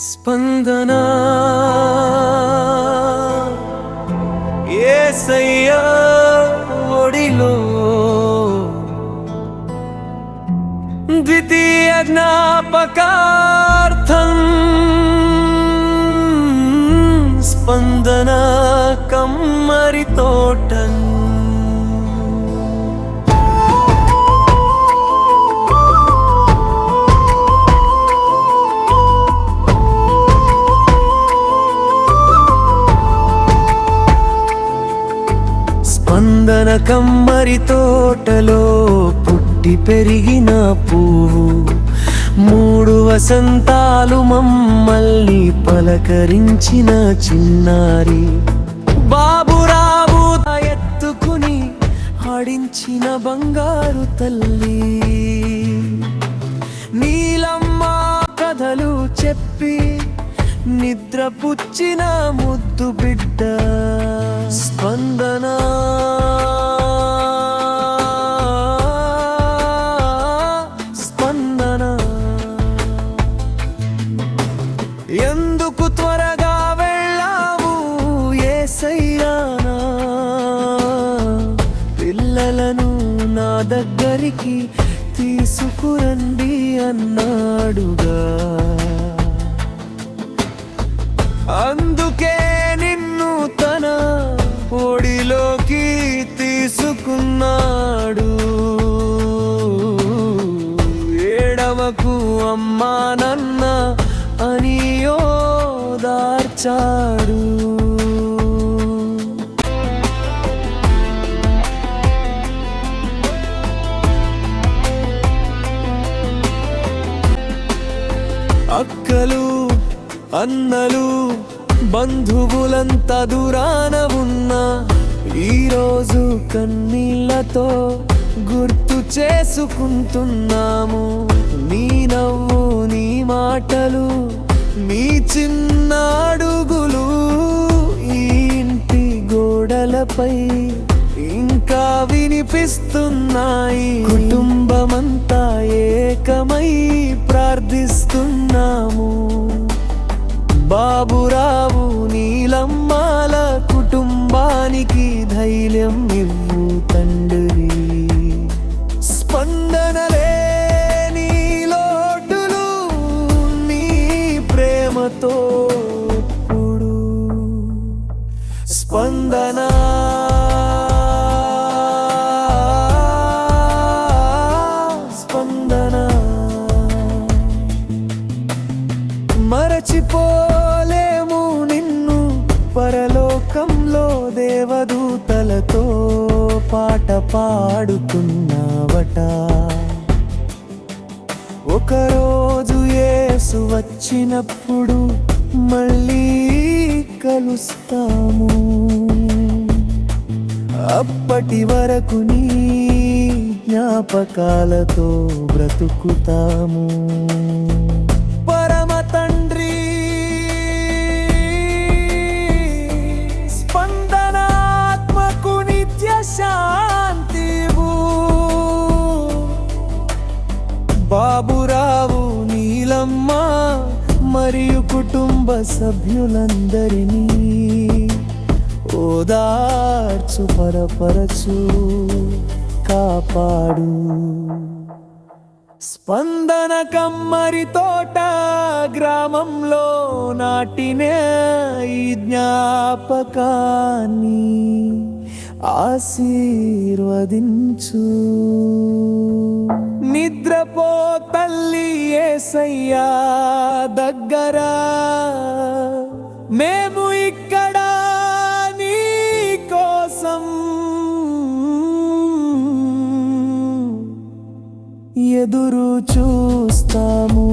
స్పందన యేసయ్యా ఒడిలో ద్వితీయ జ్ఞాపకార్థం స్పందన కమ్మరి తోటం స్పందన కమ్మరి తోటలో పుట్టి పెరిగిన పువ్వు, 3 వసంతాలు మమ్మల్ని పలకరించిన చిన్నారి. బాబురావు ఎత్తుకుని ఆడించిన బంగారు తల్లి, నీలమ్మ కథలు చెప్పి నిద్రపుచ్చిన ముద్దు బిడ్డ. స్పందన స్పందన ఎందుకు త్వరగా వెళ్ళావు యేసయ్యా, నా పిల్లలను నా దగ్గరికి తీసుకురండి అన్నాడుగా. అందుకే నిన్ను తన ఒడిలోకి తీసుకున్నాడు. ఏడవకు అమ్మా నన్న అని ఓదార్చాడు. అక్కలు అన్నలు బంధువులంతా దూరాన ఉన్నా ఈరోజు కన్నీళ్లతో గుర్తు చేసుకుంటున్నాము. నీ నవ్వు, నీ మాటలు, నీ చిన్న అడుగులు ఈ ఇంటి గోడలపై ఇంకా వినిపిస్తున్నాయి. కుటుంబమంతా ఏకమై ప్రార్థిస్తున్నాము. బాబురావు, నీలమ్మాల కుటుంబానికి ధైర్యం ఇవ్వు తండ్రి. స్పందనలే నీ లోటులు నీ ప్రేమతో ఇప్పుడు. స్పందన స్పందన మరచిపోలేము నిన్ను పరలోకంలో దేవదూతలతో పాట పాడుతున్నావట. ఒకరోజు యేసు వచ్చినప్పుడు మళ్ళీ కలుస్తాము. అప్పటి వరకు నీ జ్ఞాపకాలతో బ్రతుకుతాము. పరమ తండ్రి స్పందనాత్మకు నిత్య శాంతివు. బాబురావు, నీలమ్మ మరియు కుటుంబ సభ్యులందరినీ ఓదార్చు, పరపరచు, కాపాడు. స్పందన కమ్మరి తోట గ్రామంలో నాటిన ఈ జ్ఞాపకాన్ని ఆశీర్వదించు. నిద్రపో తల్లి యేసయ్యా దగ్గర, మేము ఇక్కడ నీ కోసం ఎదురు చూస్తాము.